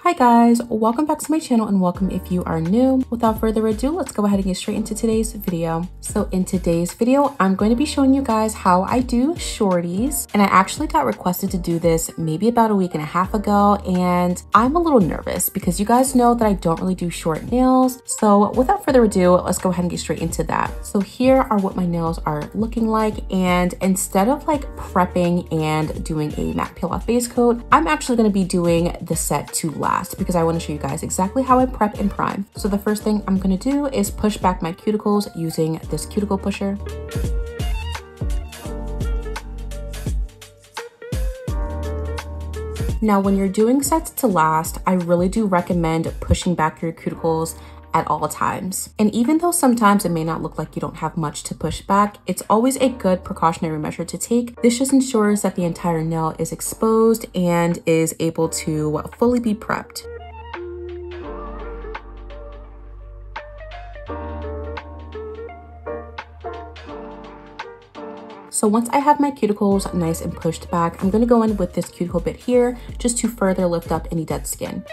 Hi guys, welcome back to my channel and welcome if you are new. Without further ado, let's go ahead and get straight into today's video. So in today's video, I'm going to be showing you guys how I do shorties. And I actually got requested to do this maybe about a week and a half ago. And I'm a little nervous because you guys know that I don't really do short nails. So without further ado, let's go ahead and get straight into that. So here are what my nails are looking like. And instead of like prepping and doing a matte peel off base coat, I'm actually going to be doing the set to last, because I want to show you guys exactly how I prep and prime. So the first thing I'm going to do is push back my cuticles using this cuticle pusher. Now, when you're doing sets to last, I really do recommend pushing back your cuticles at all times. And even though sometimes it may not look like you don't have much to push back, it's always a good precautionary measure to take. This just ensures that the entire nail is exposed and is able to fully be prepped. So once I have my cuticles nice and pushed back, I'm gonna go in with this cuticle bit here just to further lift up any dead skin.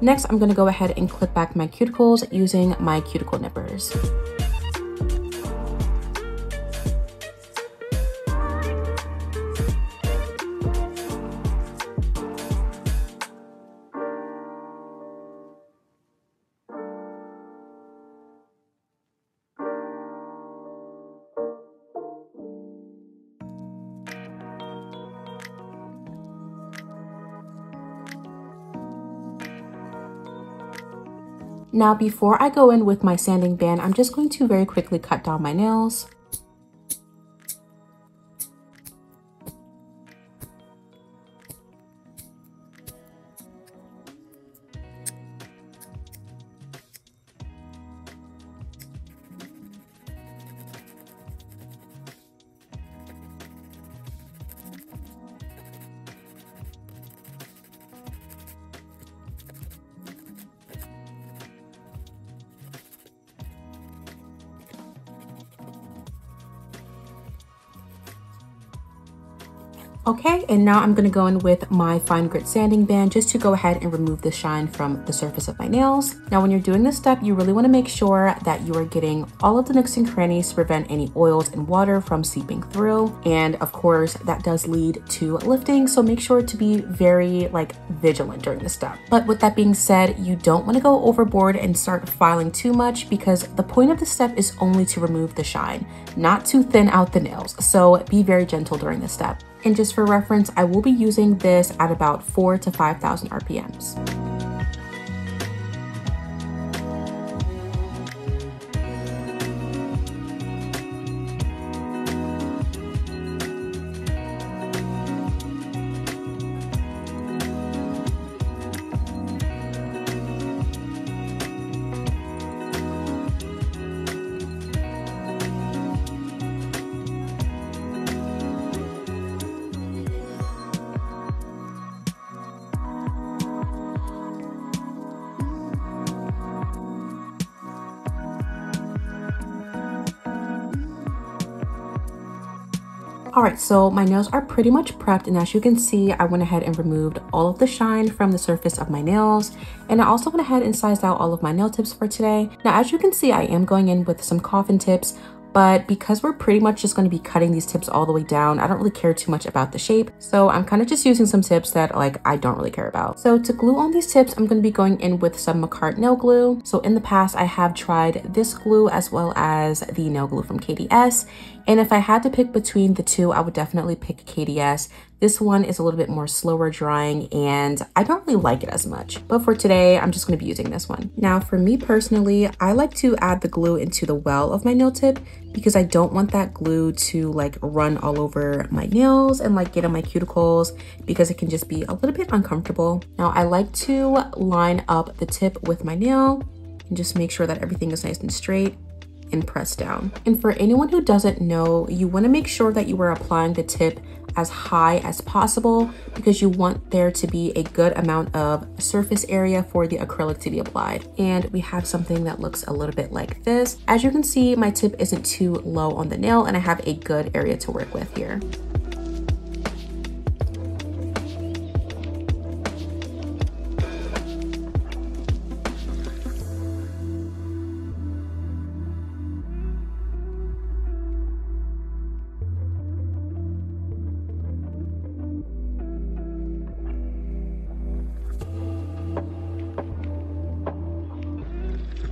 Next, I'm going to go ahead and clip back my cuticles using my cuticle nippers. Now, before I go in with my sanding band, I'm just going to very quickly cut down my nails. Okay, and now I'm gonna go in with my fine grit sanding band just to go ahead and remove the shine from the surface of my nails. Now, when you're doing this step, you really wanna make sure that you are getting all of the nooks and crannies to prevent any oils and water from seeping through. And of course, that does lead to lifting, so make sure to be very vigilant during this step. But with that being said, you don't wanna go overboard and start filing too much, because the point of this step is only to remove the shine, not to thin out the nails. So be very gentle during this step. And just for reference, I will be using this at about 4,000 to 5,000 RPMs. All right, so my nails are pretty much prepped, and as you can see, I went ahead and removed all of the shine from the surface of my nails, and I also went ahead and sized out all of my nail tips for today. Now, as you can see, I am going in with some coffin tips, but because we're pretty much just going to be cutting these tips all the way down, I don't really care too much about the shape. So I'm kind of just using some tips that I don't really care about. So to glue on these tips, I'm going to be going in with some Macart nail glue. So in the past, I have tried this glue as well as the nail glue from KDS. And if I had to pick between the two, I would definitely pick KDS. This one is a little bit more slower drying and I don't really like it as much. But for today, I'm just going to be using this one. Now, for me personally, I like to add the glue into the well of my nail tip because I don't want that glue to run all over my nails and get on my cuticles, because it can just be a little bit uncomfortable. Now, I like to line up the tip with my nail and just make sure that everything is nice and straight. and press down. And for anyone who doesn't know, you want to make sure that you are applying the tip as high as possible because you want there to be a good amount of surface area for the acrylic to be applied. And we have something that looks a little bit like this. As you can see, my tip isn't too low on the nail and I have a good area to work with here.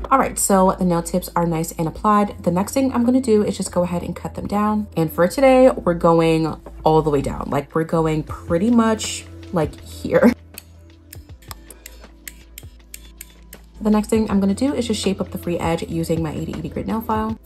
All right, so the nail tips are nice and applied. The next thing I'm gonna do is just go ahead and cut them down. And for today, we're going all the way down. Like we're going pretty much like here. The next thing I'm gonna do is just shape up the free edge using my 8080 grit nail file.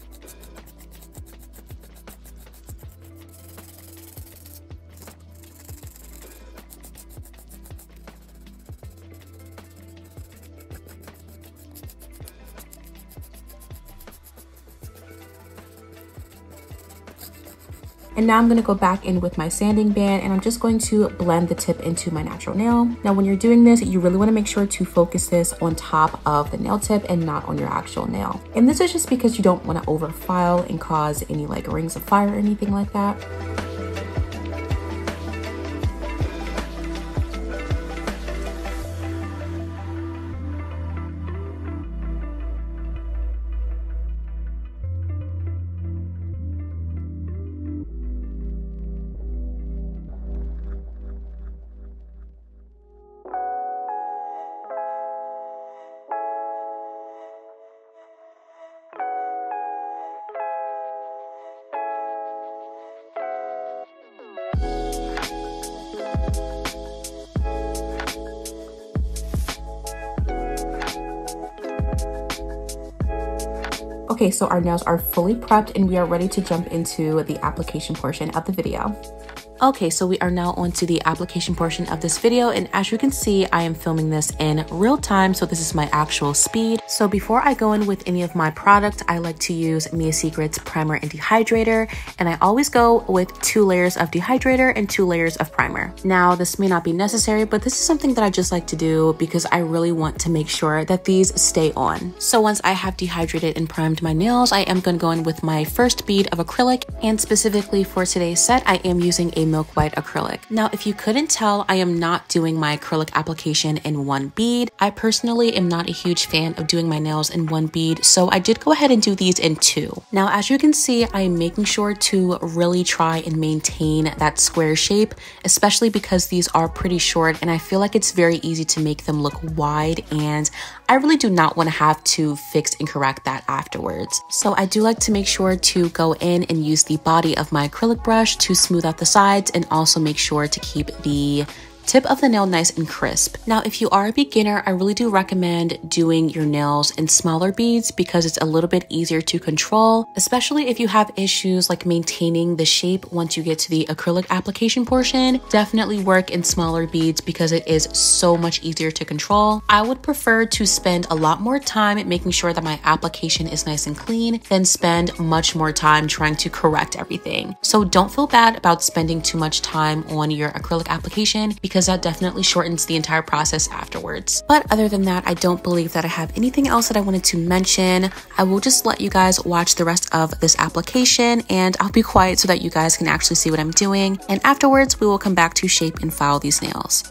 And now I'm going to go back in with my sanding band and I'm just going to blend the tip into my natural nail. Now, when you're doing this, you really want to make sure to focus this on top of the nail tip and not on your actual nail. And this is just because you don't want to overfile and cause any like rings of fire or anything like that. Okay, so our nails are fully prepped and we are ready to jump into the application portion of the video. Okay, so we are now on to the application portion of this video, and as you can see, I am filming this in real time, so this is my actual speed. So before I go in with any of my product, I like to use Mia Secret's primer and dehydrator, and I always go with 2 layers of dehydrator and 2 layers of primer. Now, this may not be necessary, but this is something that I just like to do because I really want to make sure that these stay on. So once I have dehydrated and primed my nails, I am going to go in with my first bead of acrylic, and specifically for today's set, I am using a milk white acrylic. Now, if you couldn't tell, I am not doing my acrylic application in 1 bead. I personally am not a huge fan of doing my nails in 1 bead, so I did go ahead and do these in 2. Now, as you can see, I am making sure to really try and maintain that square shape, especially because these are pretty short and I feel like it's very easy to make them look wide, and I really do not want to have to fix and correct that afterwards. So I do like to make sure to go in and use the body of my acrylic brush to smooth out the sides and also make sure to keep the tip of the nail nice and crisp. Now, if you are a beginner, I really do recommend doing your nails in smaller beads because it's a little bit easier to control, especially if you have issues like maintaining the shape once you get to the acrylic application portion. Definitely work in smaller beads because it is so much easier to control. I would prefer to spend a lot more time making sure that my application is nice and clean than spend much more time trying to correct everything. So don't feel bad about spending too much time on your acrylic application because that definitely shortens the entire process afterwards. But other than that, I don't believe that I have anything else that I wanted to mention. I will just let you guys watch the rest of this application and I'll be quiet so that you guys can actually see what I'm doing. And afterwards, we will come back to shape and file these nails.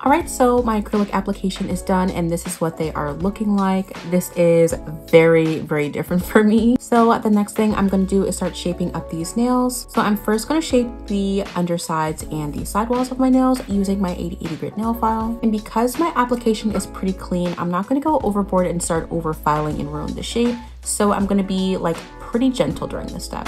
All right, so my acrylic application is done and this is what they are looking like. This is very, very different for me. So the next thing I'm gonna do is start shaping up these nails. So I'm first gonna shape the undersides and the sidewalls of my nails using my 8080 grit nail file. And because my application is pretty clean, I'm not gonna go overboard and start over filing and ruin the shape. So I'm gonna be like pretty gentle during this step.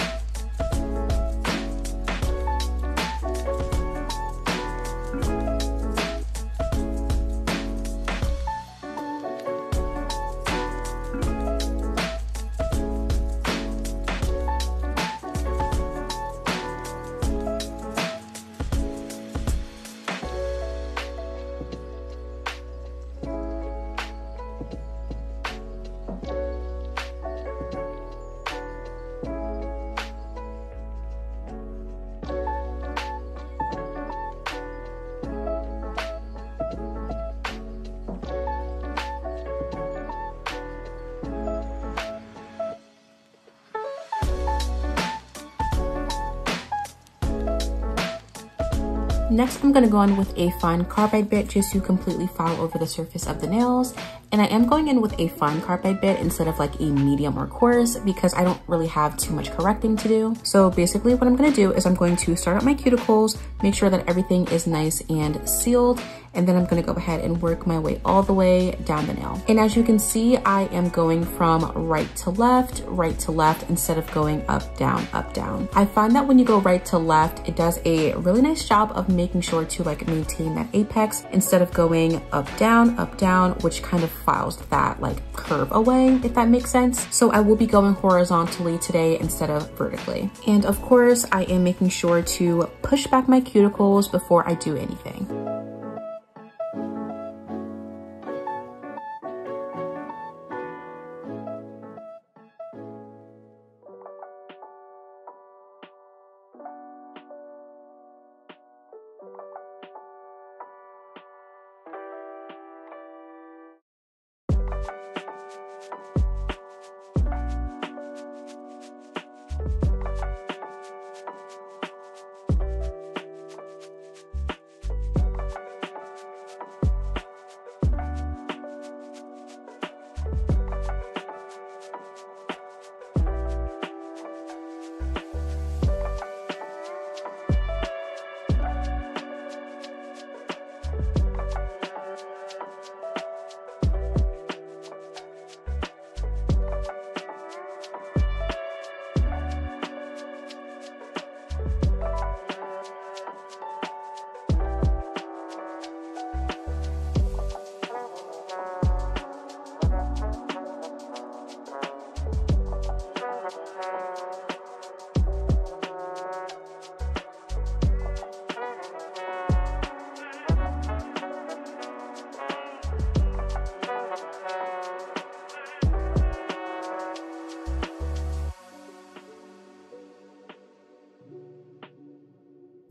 Next, I'm going to go in with a fine carbide bit just to completely file over the surface of the nails. And I am going in with a fine carbide bit instead of like a medium or coarse because I don't really have too much correcting to do. So basically what I'm going to do is I'm going to start at my cuticles, make sure that everything is nice and sealed, and then I'm going to go ahead and work my way all the way down the nail. And as you can see, I am going from right to left instead of going up, down, up, down. I find that when you go right to left, it does a really nice job of making sure to like maintain that apex instead of going up, down, which kind of files that like curve away, if that makes sense. So I will be going horizontally today instead of vertically. And of course, I am making sure to push back my cuticles before I do anything.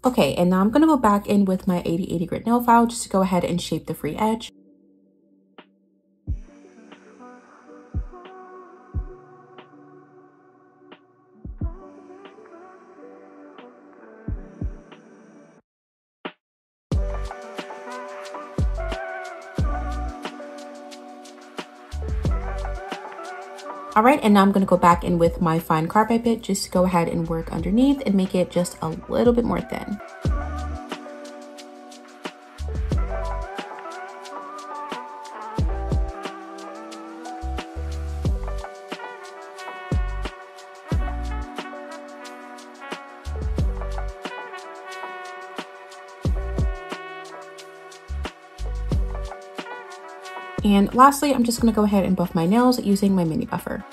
Okay, and now I'm gonna go back in with my 8080 grit nail file just to go ahead and shape the free edge. All right, and now I'm gonna go back in with my fine carbide bit just to go ahead and work underneath and make it just a little bit more thin. And lastly, I'm just gonna go ahead and buff my nails using my mini buffer.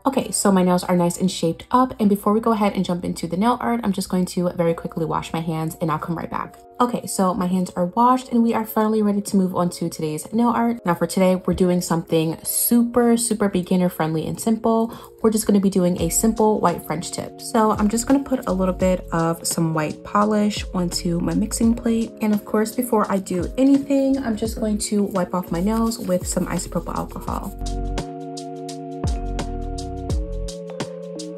Okay, so my nails are nice and shaped up, and before we go ahead and jump into the nail art, I'm just going to very quickly wash my hands and I'll come right back. Okay, so my hands are washed and we are finally ready to move on to today's nail art. Now for today, we're doing something super beginner friendly and simple. We're just going to be doing a simple white French tip. So I'm just going to put a little bit of some white polish onto my mixing plate. And of course, before I do anything, I'm just going to wipe off my nails with some isopropyl alcohol.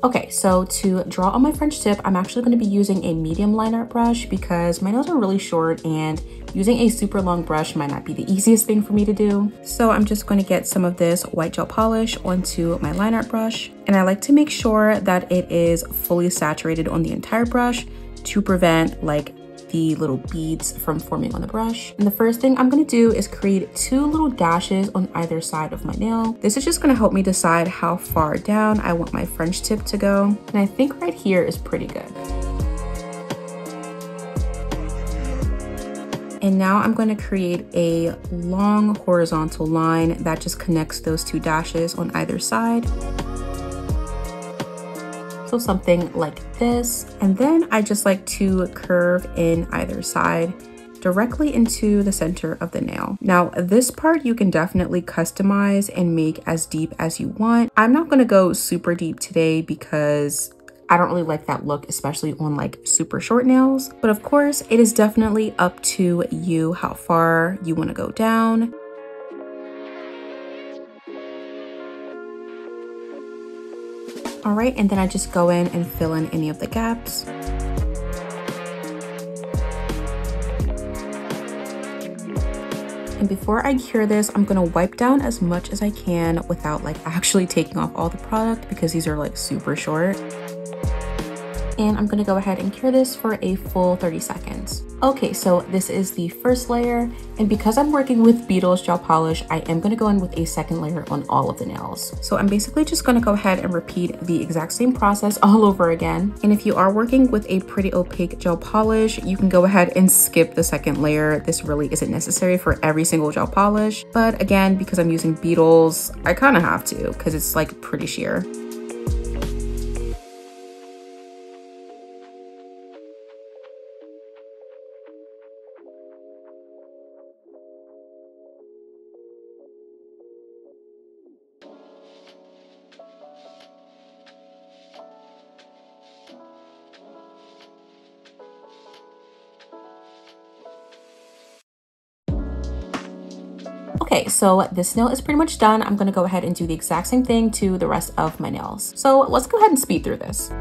Okay, so to draw on my French tip, I'm actually going to be using a medium line art brush because my nails are really short and using a super long brush might not be the easiest thing for me to do. So I'm just going to get some of this white gel polish onto my line art brush. And I like to make sure that it is fully saturated on the entire brush to prevent like the little beads from forming on the brush. And the first thing I'm going to do is create 2 little dashes on either side of my nail. This is just going to help me decide how far down I want my French tip to go. And I think right here is pretty good. And now I'm going to create a long horizontal line that just connects those 2 dashes on either side. So something like this. And then I just like to curve in either side directly into the center of the nail. Now this part you can definitely customize and make as deep as you want. I'm not going to go super deep today because I don't really like that look, especially on like super short nails. But of course, it is definitely up to you how far you want to go down. All right, and then I just go in and fill in any of the gaps. And before I cure this, I'm gonna wipe down as much as I can without like actually taking off all the product because these are like super short. And I'm gonna go ahead and cure this for a full 30 seconds. Okay, so this is the first layer, and because I'm working with Beetle's gel polish, I am gonna go in with a second layer on all of the nails. So I'm basically just gonna go ahead and repeat the exact same process all over again. And if you are working with a pretty opaque gel polish, you can go ahead and skip the second layer. This really isn't necessary for every single gel polish. But again, because I'm using Beetle's, I kind of have to because it's like pretty sheer. Okay, so this nail is pretty much done. I'm gonna go ahead and do the exact same thing to the rest of my nails. So let's go ahead and speed through this.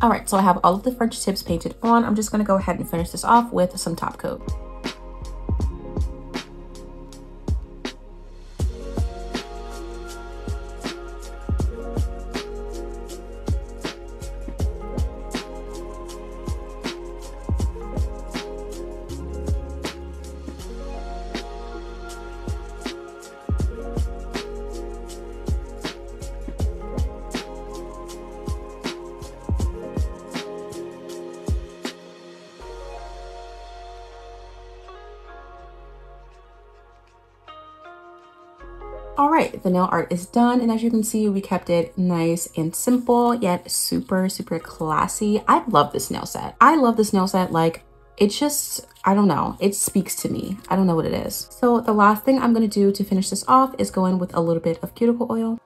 All right, so I have all of the French tips painted on. I'm just gonna go ahead and finish this off with some top coat. All right, the nail art is done, and as you can see, we kept it nice and simple, yet super classy. I love this nail set. I love this nail set. Like, it just, I don't know, it speaks to me. I don't know what it is. So the last thing I'm gonna do to finish this off is go in with a little bit of cuticle oil.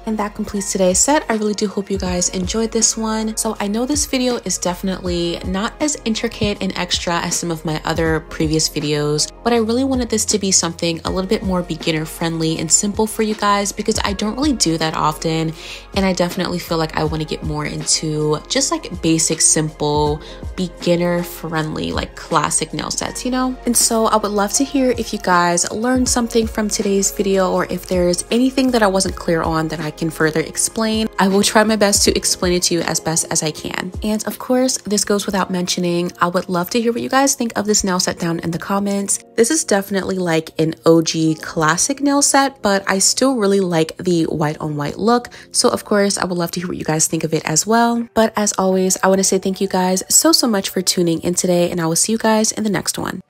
And that completes today's set. I really do hope you guys enjoyed this one. So I know this video is definitely not as intricate and extra as some of my other previous videos, but I really wanted this to be something a little bit more beginner friendly and simple for you guys because I don't really do that often. And I definitely feel like I want to get more into just like basic, simple, beginner friendly, like classic nail sets, you know? And so I would love to hear if you guys learned something from today's video or if there's anything that I wasn't clear on that I can further explain. I will try my best to explain it to you as best as I can. And of course, this goes without mentioning, I would love to hear what you guys think of this nail set down in the comments. This is definitely like an OG classic nail set, but I still really like the white on white look. So of course, I would love to hear what you guys think of it as well. But as always, I want to say thank you guys so much for tuning in today, and I will see you guys in the next one.